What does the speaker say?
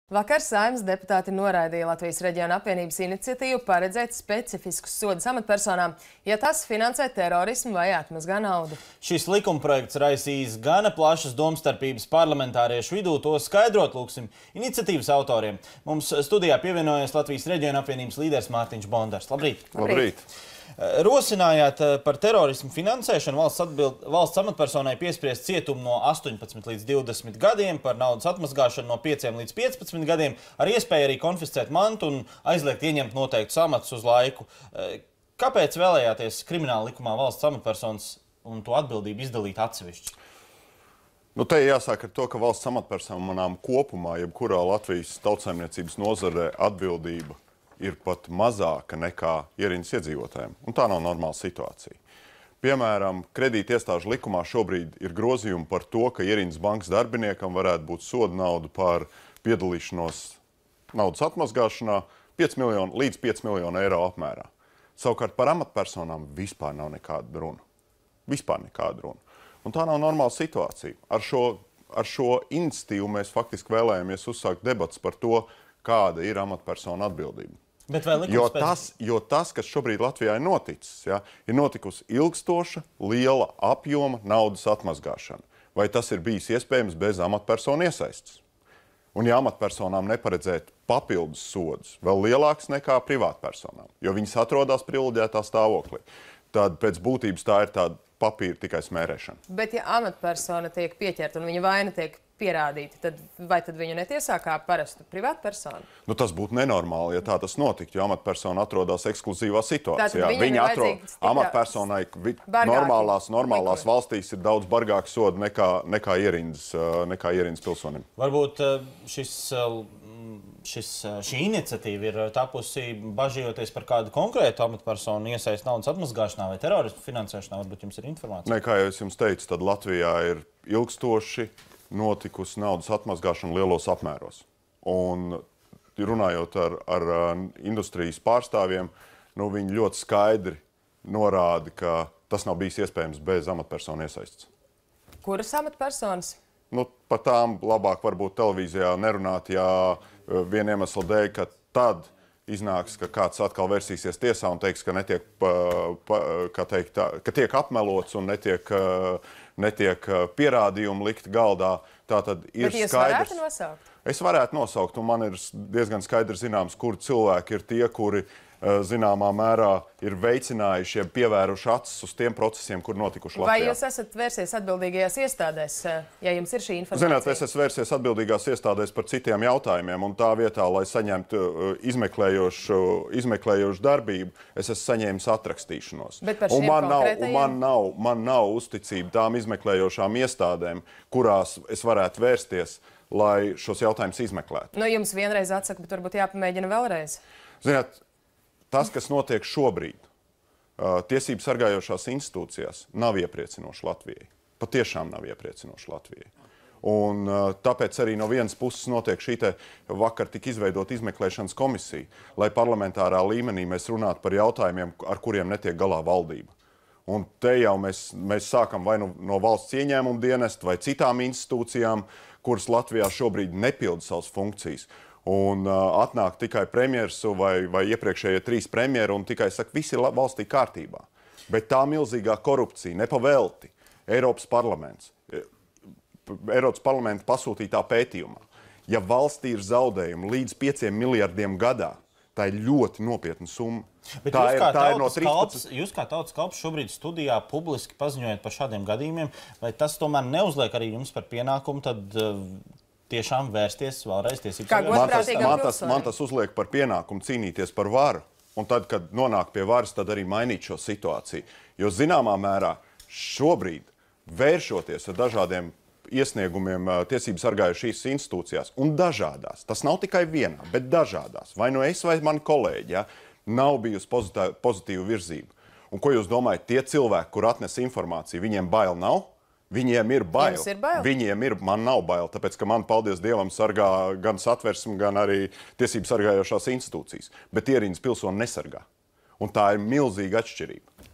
Vakar Saeimas deputāti noraidīja Latvijas Reģiona apvienības iniciatīvu paredzēt specifiskus sodus amatpersonām, ja tas finansē terorismu vai atmazgā naudu. Šis likumprojekts raisīs gana plašas domstarpības parlamentāriešu vidū, to skaidrot lūksim iniciatīvas autoriem. Mums studijā pievienojas Latvijas Reģiona apvienības līderis Mārtiņš Bondars. Labrīt! Labrīt! Rosinājāt par terorismu finansēšanu valsts amatpersonai piespriest cietumu no 18 līdz 20 gadiem, par naudas atmazgāšanu no 5 līdz 15 gadiem, ar iespēju arī konfiscēt mantu un aizliegt ieņemt noteiktus amatus uz laiku. Kāpēc vēlējāties krimināla likumā valsts amatpersonas un to atbildību izdalīt atsevišķi? Te jāsāk ar to, ka valsts amatpersonām kopumā, jebkurā Latvijas tautsaimniecības nozarē atbildība ir pat mazāka nekā ierindas iedzīvotājiem. Un tā nav normāla situācija. Piemēram, kredīta iestāžu likumā šobrīd ir grozījumi par to, ka ierindas bankas darbiniekam varētu būt soda nauda par piedalīšanos naudas atmazgāšanā 5 miljonu līdz 5 miljonu eiro apmērā. Savukārt par amatpersonām vispār nav nekāda runa. Vispār nekāda runa. Un tā nav normāla situācija. Ar šo iniciatīvu mēs faktiski vēlējamies uzsākt debats par to, kāda ir amatpersona atbildība. Jo tas, kas šobrīd Latvijā ir noticis, ir notikusi ilgstoša, liela apjoma naudas atmazgāšana. Vai tas ir bijis iespējams bez amatpersonu iesaistes? Un ja amatpersonām neparedzēt papildus sodus, vēl lielāks nekā privātpersonām, jo viņas atrodas privileģētā stāvoklī, tad pēc būtības tā ir tāda papīra tikai smērēšana. Bet ja amatpersona tiek pieķerta un viņa vaina tiek pierādīta, vai tad viņu netiesā kā parastu privātpersonu? Tas būtu nenormāli, ja tā tas notiktu, jo amatpersona atrodas ekskluzīvā situācijā. Viņa amatpersonai normālās valstīs ir daudz bargāki sodi nekā ierindas pilsonim. Varbūt šī iniciatīva ir tapusi bažījoties par kādu konkrētu amatpersonu iesaist naudas atmazgāšanā vai terorismu finansēšanā. Varbūt jums ir informācija? Nē, kā jau es jums teicu, tad Latvijā ir ilgstoši notikusi naudas atmazgāšana lielos apmēros. Un runājot ar industrijas pārstāvjiem, viņi ļoti skaidri norāda, ka tas nav bijis iespējams bez amatpersonu iesaistes. Kuras amatpersonas? Par tām labāk varbūt televīzijā nerunāt, ja vien iemesla dēļ, ka tad iznāks, ka kāds atkal versīsies tiesā un teiks, ka tiek apmelots un netiek pierādījumi likt galdā. Tātad ir skaidrs. Bet jūs varētu nosaukt? Es varētu nosaukt, un man ir diezgan skaidri zināms, kuri cilvēki ir tie, kuri zināmā mērā ir veicinājuši, pievēruši acis uz tiem procesiem, kur notikuši Latvijā. Vai jūs esat vērsies atbildīgajās iestādēs, ja jums ir šī informācija? Ziniet, es esmu vērsies atbildīgās iestādēs par citiem jautājumiem, un tā vietā, lai saņemtu izmeklējošu darbību, es esmu saņēmis atrakstīšanos. Bet par šiem konkrētajiem? Man nav uzticība tām izmeklējošām iestādēm, kurās es varētu vērsties, lai šos jautājumus izmeklētu. Jums vienreiz atsaka, bet varbūt jāpamēģina vēlreiz. Ziniet, tas, kas notiek šobrīd, tiesību sargājošās institūcijās, nav iepriecinoši Latvijai. Patiešām nav iepriecinoši Latvijai. Un tāpēc arī no vienas puses notiek šī vakar tika izveidota izmeklēšanas komisija, lai parlamentārā līmenī mēs runātu par jautājumiem, ar kuriem netiek galā valdība. Un te jau mēs sākam vai no valsts ieņēmuma dienesta vai citām institūcijām, kuras Latvijā šobrīd nepilda savas funkcijas. Un atnāk tikai premjers vai iepriekšējie 3 premjeri un tikai saka, viss ir valstī kārtībā. Bet tā milzīgā korupcija, nepavelti, Eiropas parlamenta pasūtītā pētījumā. Ja valstī ir zaudējumi līdz 5 miljardiem gadā, tā ir ļoti nopietna summa. Bet jūs kā tautas kalps šobrīd studijā publiski paziņojat par šādiem gadījumiem, vai tas tomēr neuzliek arī jums par pienākumu tad tiešām vērsties vēlreiz tiesības sargājošās? Man tas uzliek par pienākumu cīnīties par varu, un tad, kad nonāk pie varas, tad arī mainīt šo situāciju. Jo zināmā mērā šobrīd, vēršoties ar dažādiem iesniegumiem tiesības sargājošās institūcijās, un dažādās, tas nav tikai vienā, bet dažādās, vai no es vai mani kolēģi, nav bijusi pozitīva virzība. Un ko jūs domājat, tie cilvēki, kur atnes informāciju, viņiem bail nav? Viņiem ir bail. Jums ir bail? Man nav bail, tāpēc, ka man, paldies Dievam, sargā gan Satversme, gan arī tiesības sargājošās institūcijas. Bet ierindas pilsoni nesargā. Un tā ir milzīga atšķirība.